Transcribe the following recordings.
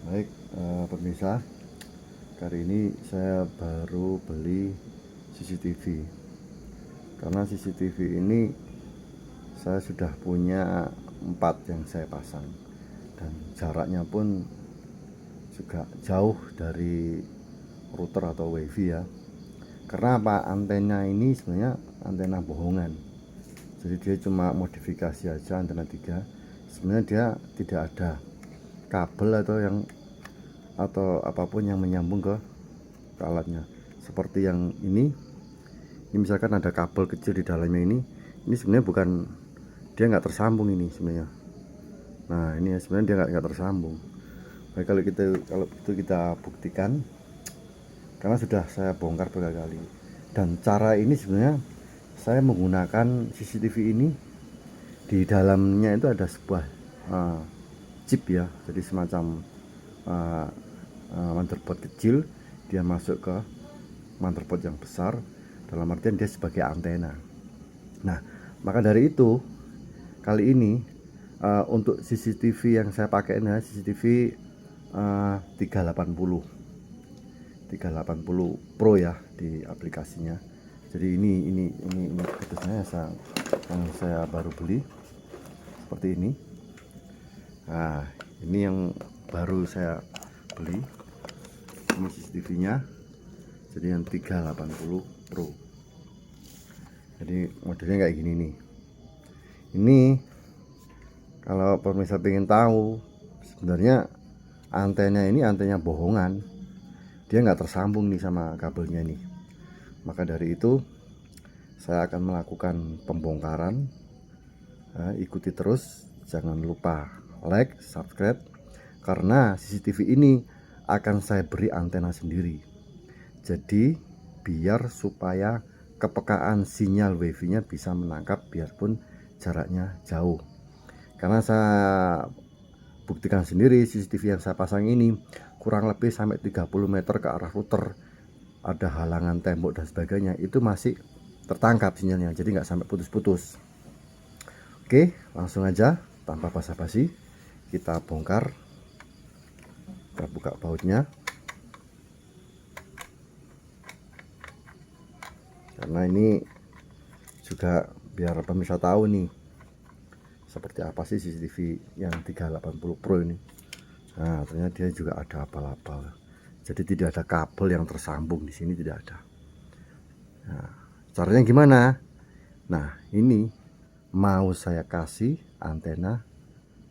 Baik, pemirsa, kali ini saya baru beli CCTV. Karena CCTV ini saya sudah punya 4 yang saya pasang, dan jaraknya pun juga jauh dari router atau wifi ya. Karena apa? Antena ini sebenarnya antena bohongan. Jadi dia cuma modifikasi aja, antena 3. Sebenarnya dia tidak ada kabel atau apapun yang menyambung ke alatnya. Seperti yang ini misalkan ada kabel kecil di dalamnya, ini sebenarnya bukan, dia nggak tersambung ini sebenarnya. Nah ini ya, sebenarnya dia nggak tersambung. Baik, kalau itu kita buktikan, karena sudah saya bongkar berkali-kali. Dan cara ini sebenarnya saya menggunakan CCTV ini, di dalamnya itu ada sebuah chip ya, jadi semacam motherboard kecil, dia masuk ke motherboard yang besar, dalam artian dia sebagai antena. Nah, maka dari itu kali ini untuk CCTV yang saya pakai ini CCTV 380 Pro ya di aplikasinya. Jadi ini kebetulan yang saya baru beli seperti ini. Nah, ini yang baru saya beli. Ini CCTV-nya. Jadi yang 380 Pro. Jadi modelnya kayak gini nih. Ini kalau pemirsa pengen tahu, sebenarnya antena ini antena bohongan. Dia nggak tersambung nih sama kabelnya nih. Maka dari itu saya akan melakukan pembongkaran. Nah, ikuti terus, jangan lupa like, subscribe, karena CCTV ini akan saya beri antena sendiri. Jadi biar supaya kepekaan sinyal wifi nya bisa menangkap biarpun jaraknya jauh. Karena saya buktikan sendiri, CCTV yang saya pasang ini kurang lebih sampai 30 meter ke arah router, ada halangan tembok dan sebagainya, itu masih tertangkap sinyalnya, jadi nggak sampai putus-putus. Oke, langsung aja tanpa basa-basi kita bongkar. Kita buka bautnya, karena ini juga biar pemirsa tahu nih seperti apa sih CCTV yang 380 Pro ini. Nah, ternyata dia juga ada abal-abal. Jadi tidak ada kabel yang tersambung di sini, tidak ada. Nah, caranya gimana? Nah, ini mau saya kasih antena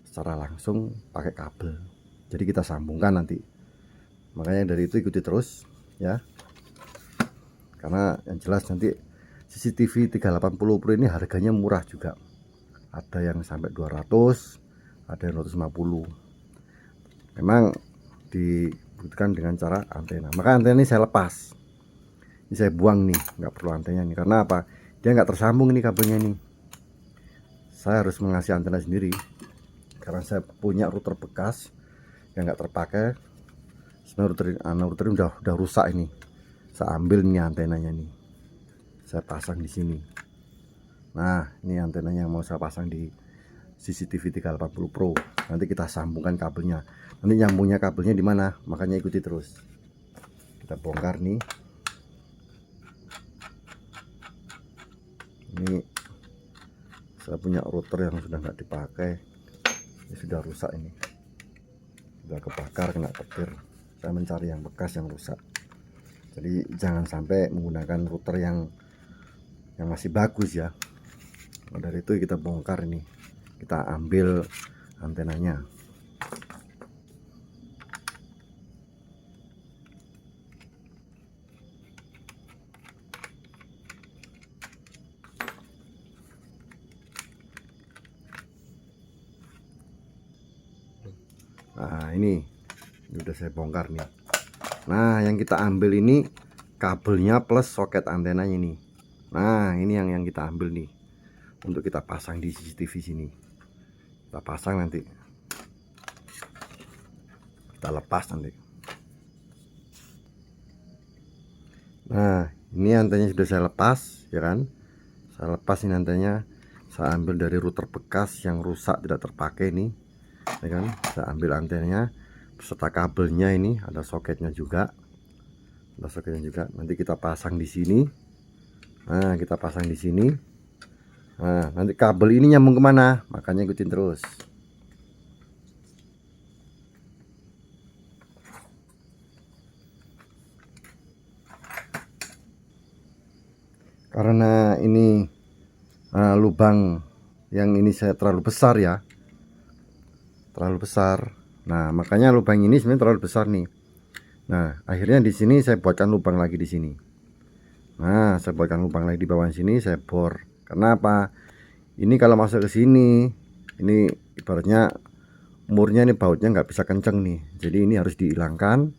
secara langsung pakai kabel. Jadi kita sambungkan nanti. Makanya dari itu ikuti terus ya. Karena yang jelas nanti CCTV 380 Pro ini harganya murah juga. Ada yang sampai 200, ada yang 150. Memang dibuktikan dengan cara antena. Maka antena ini saya lepas. Ini saya buang nih, nggak perlu antena nih. Karena apa? Dia nggak tersambung ini kabelnya nih. Saya harus mengasih antena sendiri. Karena saya punya router bekas yang nggak terpakai. Sebenarnya router ini udah rusak ini. Saya ambil nih antenanya nih. Saya pasang di sini. Nah, ini antenanya yang mau saya pasang di CCTV 380 Pro. Nanti kita sambungkan kabelnya. Nanti nyambungnya kabelnya di mana? Makanya ikuti terus. Kita bongkar nih. Ini saya punya router yang sudah nggak dipakai. Ini sudah rusak ini. Sudah kebakar, kena petir. Saya mencari yang bekas yang rusak. Jadi jangan sampai menggunakan router yang masih bagus ya. Nah, dari itu kita bongkar ini, kita ambil antenanya. Nah ini udah saya bongkar nih. Nah yang kita ambil ini kabelnya plus soket antenanya ini. Nah ini yang kita ambil nih untuk kita pasang di CCTV sini. Kita pasang, nanti kita lepas nanti. Nah ini antenanya sudah saya lepas ya kan. Saya lepas ini antenanya. Saya ambil dari router bekas yang rusak tidak terpakai nih ya kan. Saya ambil antenanya, beserta kabelnya. Ini ada soketnya juga, nanti kita pasang di sini. Nah, kita pasang di sini. Nah, nanti kabel ini nyambung kemana, makanya ikutin terus. Karena ini lubang yang ini saya terlalu besar ya, terlalu besar. Nah, makanya lubang ini sebenarnya terlalu besar nih. Nah, akhirnya di sini saya buatkan lubang lagi di sini. Nah, saya buatkan lubang lagi di bawah sini, saya bor. Karena apa? Ini kalau masuk ke sini, ini ibaratnya murnya ini bautnya nggak bisa kenceng nih. Jadi ini harus dihilangkan.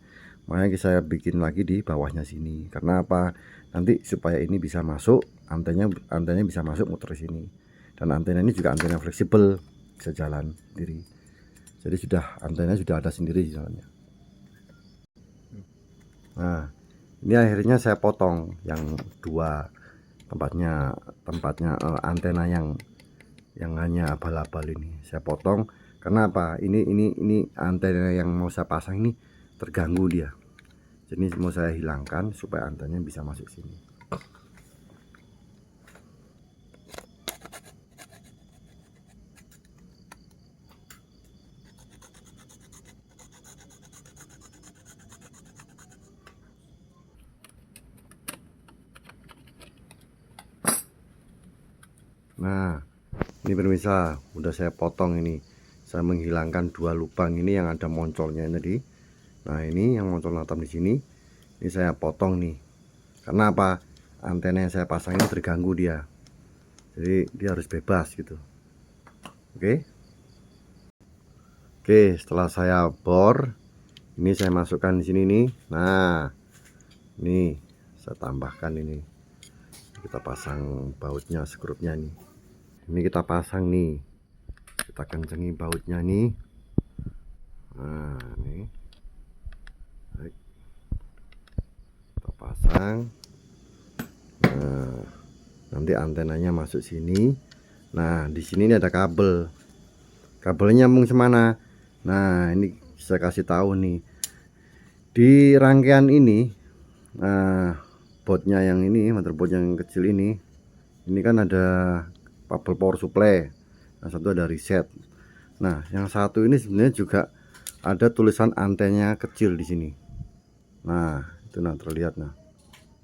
Makanya saya bikin lagi di bawahnya sini. Karena apa? Nanti supaya ini bisa masuk, antenanya bisa masuk muter sini. Dan antena ini juga antena fleksibel, bisa jalan sendiri. Jadi antena sudah ada sendiri jalannya. Nah, ini akhirnya saya potong yang dua tempatnya antena yang hanya abal-abal ini saya potong. Karena apa? Ini antena yang mau saya pasang ini terganggu dia. Jadi mau saya hilangkan supaya antenanya bisa masuk sini. Nah, ini pemirsa, udah saya potong ini. Saya menghilangkan dua lubang ini yang ada moncolnya tadi. Nah, ini yang moncol natam di sini. Ini saya potong nih. Karena apa? Antena yang saya pasang ini terganggu dia. Jadi dia harus bebas gitu. Oke. Oke, setelah saya bor, ini saya masukkan di sini nih. Nah, ini saya tambahkan ini. Kita pasang bautnya, skrupnya nih. Ini kita pasang nih. Kita kencengi bautnya nih. Nah, ini. Baik. Kita pasang. Nah, nanti antenanya masuk sini. Nah, di sini ada kabel. Kabelnya nyambung semana? Nah, ini saya kasih tahu nih. Di rangkaian ini, boardnya yang ini, motherboard yang kecil ini kan ada kabel power supply. Yang satu ada reset. Nah, yang satu ini sebenarnya juga ada tulisan antenanya kecil di sini. Nah, itu terlihat nah.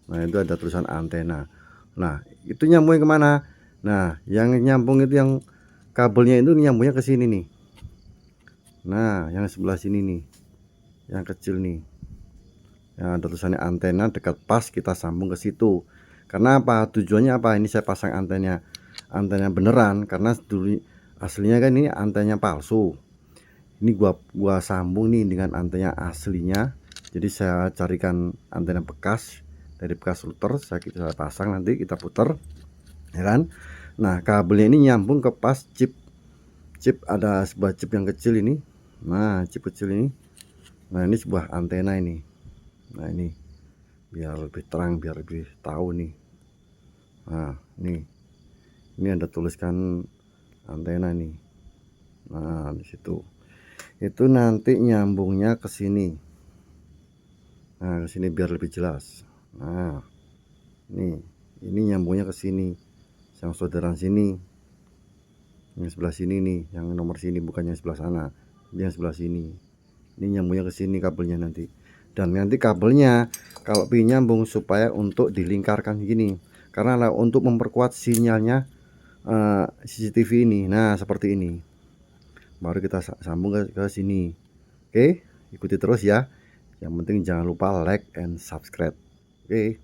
Nah, itu ada tulisan antena. Nah, itu nyambungnya kemana? Nah, yang nyambung itu yang kabelnya itu nyambungnya ke sini nih. Nah, yang sebelah sini nih, yang kecil nih, yang ada tulisannya antena, dekat pas kita sambung ke situ. Karena apa? Tujuannya apa? Ini saya pasang antena beneran, karena dulu aslinya kan ini antena palsu. Ini gua sambung nih dengan antena aslinya. Jadi saya carikan antena bekas dari bekas router, saya pasang, nanti kita putar, ya kan? Nah, kabelnya ini nyambung ke pas chip ada sebuah chip yang kecil ini. Nah, chip kecil ini. Nah, ini sebuah antena ini. Nah, ini biar lebih terang, biar lebih tahu nih. Nah, ini ada tuliskan antena nih. Nah, di situ itu nanti nyambungnya ke sini. Nah, ke sini biar lebih jelas. Nah, ini nyambungnya ke sini, yang solderan sini, yang sebelah sini nih, yang nomor sini, bukan yang sebelah sana, yang sebelah sini. Ini nyambungnya ke sini kabelnya nanti. Dan nanti kabelnya kalau ingin nyambung supaya untuk dilingkarkan gini, karena untuk memperkuat sinyalnya CCTV ini. Nah, seperti ini. Baru kita sambung ke sini. Oke, ikuti terus ya. Yang penting jangan lupa like and subscribe. Oke.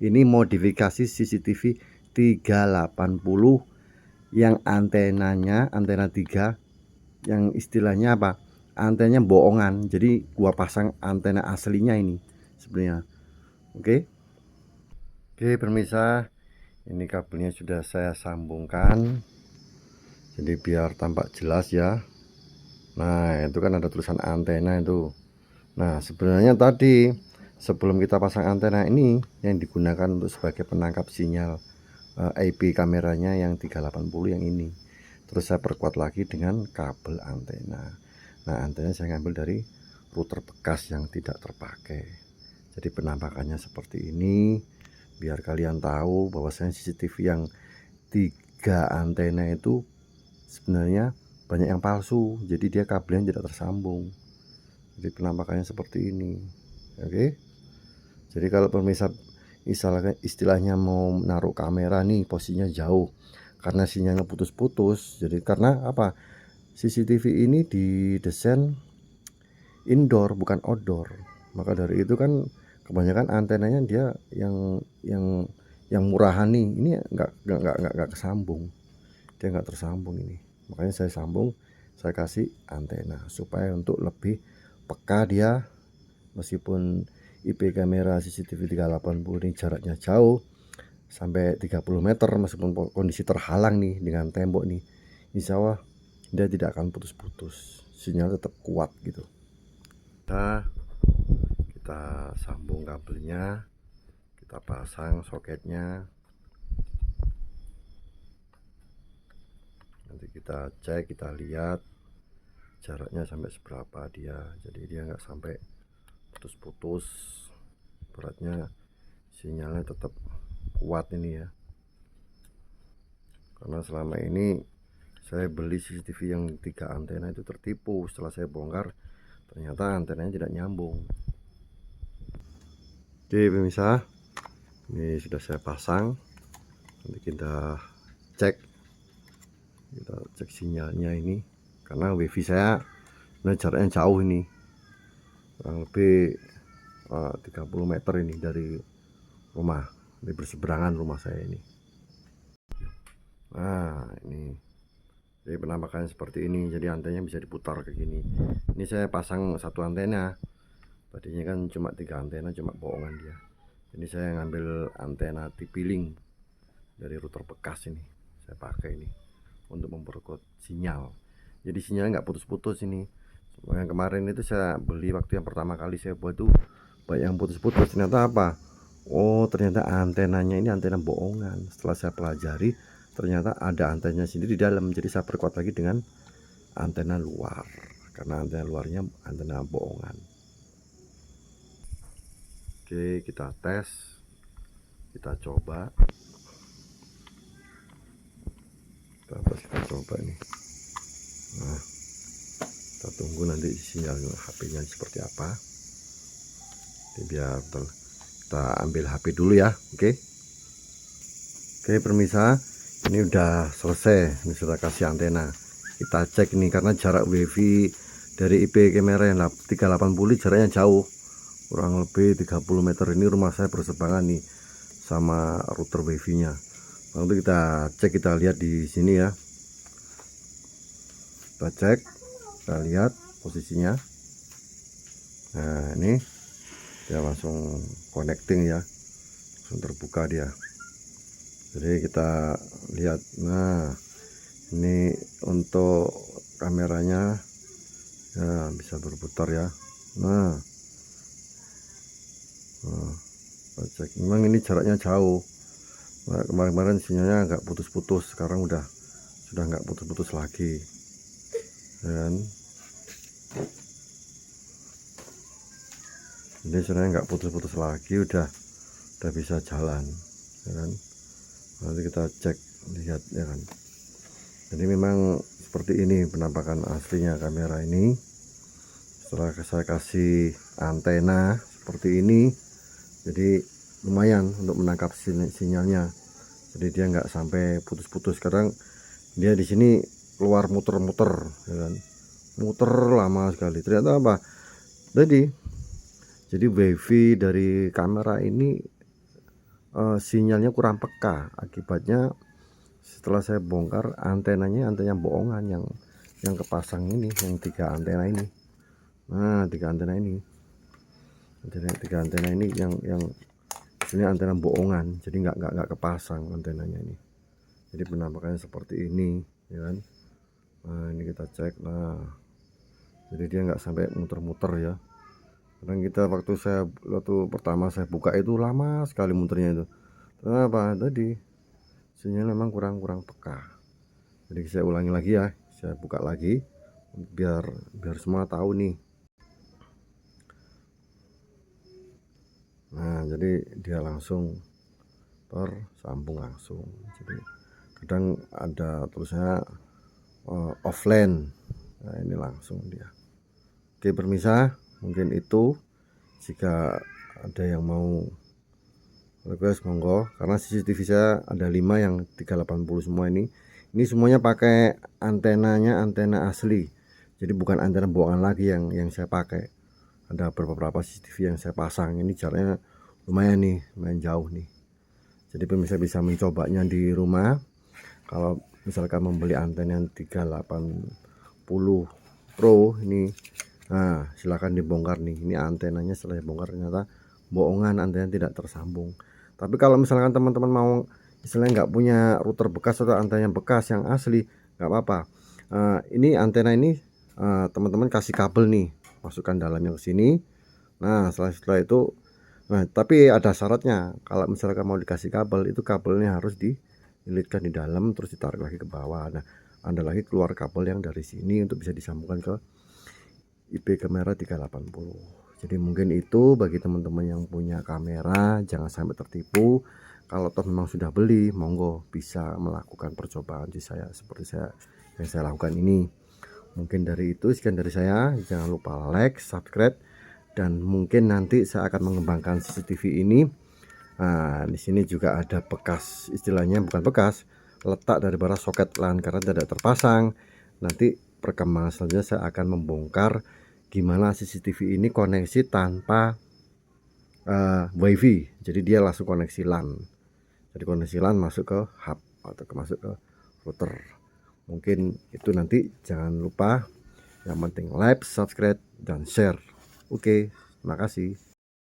Ini modifikasi CCTV 380 yang antenanya antena 3, yang istilahnya apa? Antenanya bohongan. Jadi gua pasang antena aslinya ini sebenarnya. Oke. Oke, pemirsa, ini kabelnya sudah saya sambungkan. Jadi biar tampak jelas ya. Nah, itu kan ada tulisan antena itu. Nah, sebenarnya tadi sebelum kita pasang antena ini yang digunakan untuk sebagai penangkap sinyal IP kameranya yang 380 yang ini. Terus saya perkuat lagi dengan kabel antena. Nah, antena saya ngambil dari router bekas yang tidak terpakai. Jadi penampakannya seperti ini, biar kalian tahu bahwasanya CCTV yang 3 antena itu sebenarnya banyak yang palsu, jadi dia kabelnya tidak tersambung. Jadi penampakannya seperti ini. Oke, jadi kalau pemirsa istilahnya mau naruh kamera nih, posisinya jauh karena sinyalnya putus-putus. Jadi karena apa, CCTV ini didesain indoor bukan outdoor, maka dari itu kan kebanyakan antenanya dia yang murahan nih, ini nggak kesambung, dia nggak tersambung ini. Makanya saya sambung, saya kasih antena supaya untuk lebih peka dia. Meskipun IP kamera CCTV 380 ini jaraknya jauh sampai 30 meter, meskipun kondisi terhalang nih dengan tembok nih, insya Allah dia tidak akan putus-putus, sinyal tetap kuat gitu. Kita sambung kabelnya, kita pasang soketnya, nanti kita cek, kita lihat jaraknya sampai seberapa dia, jadi dia nggak sampai putus-putus, beratnya sinyalnya tetap kuat ini ya. Karena selama ini saya beli CCTV yang 3 antena itu tertipu, setelah saya bongkar ternyata antenanya tidak nyambung. Oke pemirsa, ini sudah saya pasang, nanti kita cek sinyalnya ini, karena wifi saya jaraknya jauh ini, kurang lebih 30 meter ini dari rumah, di berseberangan rumah saya ini. Nah ini, jadi penampakannya seperti ini, jadi antenanya bisa diputar kayak gini. Ini saya pasang 1 antena, tadinya kan cuma 3 antena, cuma bohongan dia. Ini saya ngambil antena TP-Link dari router bekas ini, saya pakai ini untuk memperkuat sinyal, jadi sinyalnya nggak putus-putus ini. Yang kemarin itu saya beli waktu yang pertama kali saya buat tuh banyak yang putus-putus, ternyata apa, oh ternyata antenanya ini antena bohongan. Setelah saya pelajari, ternyata ada antenanya sendiri di dalam, jadi saya perkuat lagi dengan antena luar, karena antena luarnya antena bohongan. Oke, kita tes, kita coba, kita coba ini. Nah, kita tunggu nanti sinyal HP-nya seperti apa. Ini biar kita ambil HP dulu ya. Oke pemirsa, ini udah selesai, ini sudah kasih antena. Kita cek nih, karena jarak wifi dari IP kamera yang 380 jaraknya jauh, kurang lebih 30 meter. Ini rumah saya berseberangan nih sama router wifi nya. Nanti kita cek, kita lihat di sini ya, kita cek, kita lihat posisinya. Nah ini dia langsung connecting ya, langsung terbuka dia. Jadi kita lihat, nah ini untuk kameranya ya bisa berputar ya. Nah, kita cek, memang ini jaraknya jauh. Nah, kemarin sinyalnya agak putus-putus, sekarang sudah nggak putus-putus lagi, dan ini sebenarnya nggak putus-putus lagi, udah bisa jalan ya kan. Nanti kita cek, lihat ya kan. Jadi memang seperti ini penampakan aslinya kamera ini. Setelah saya kasih antena seperti ini, jadi lumayan untuk menangkap sinyalnya, jadi dia nggak sampai putus-putus. Kadang dia di sini keluar muter-muter ya kan, muter lama sekali. Ternyata apa, jadi wifi dari kamera ini sinyalnya kurang peka. Akibatnya setelah saya bongkar antenanya, antena bohongan yang kepasang ini, yang 3 antena ini. Nah 3 antena ini, tiga antena ini yang ini antena bohongan, jadi nggak kepasang antenanya ini. Jadi penampakannya seperti ini ya kan. Nah ini kita cek, nah jadi dia nggak sampai muter-muter ya. Kadang kita waktu pertama saya buka itu lama sekali muternya itu. Kenapa? Tadi sinyal memang kurang peka. Jadi saya ulangi lagi ya, saya buka lagi biar semua tahu nih. Nah, jadi dia langsung tersambung langsung. Jadi kadang ada tulisannya offline. Nah, ini langsung dia. Oke pemirsa, mungkin itu. Jika ada yang mau request monggo, karena CCTV saya ada 5 yang 380 semua ini semuanya pakai antenanya, antena asli, jadi bukan antena buangan lagi yang saya pakai. Ada beberapa CCTV yang saya pasang, ini jaraknya lumayan nih, lumayan jauh nih. Jadi pemirsa bisa mencobanya di rumah. Kalau misalkan membeli antena yang 380 Pro ini, nah silahkan dibongkar nih. Ini antenanya setelah dibongkar ternyata bohongan, antena tidak tersambung. Tapi kalau misalkan teman-teman mau istilahnya nggak punya router bekas atau antena bekas yang asli, nggak apa-apa. Ini antena ini teman-teman kasih kabel nih, masukkan dalamnya ke sini. Nah setelah itu, nah tapi ada syaratnya. Kalau misalkan mau dikasih kabel, itu kabelnya harus dililitkan di dalam terus ditarik lagi ke bawah. Nah ada lagi keluar kabel yang dari sini untuk bisa disambungkan ke IP kamera 380. Jadi mungkin itu bagi teman-teman yang punya kamera, jangan sampai tertipu. Kalau toh memang sudah beli, monggo bisa melakukan percobaan di saya seperti yang saya lakukan ini. Mungkin dari itu sekian dari saya. Jangan lupa like, subscribe, dan mungkin nanti saya akan mengembangkan CCTV ini. Nah, di sini juga ada bekas, istilahnya bukan bekas, letak daripada soket LAN karena tidak terpasang. Nanti perkembangan selanjutnya saya akan membongkar gimana CCTV ini koneksi tanpa WiFi. Jadi dia langsung koneksi LAN. Jadi koneksi LAN masuk ke hub atau masuk ke router. Mungkin itu nanti, jangan lupa. Yang penting like, subscribe, dan share. Oke, terima kasih.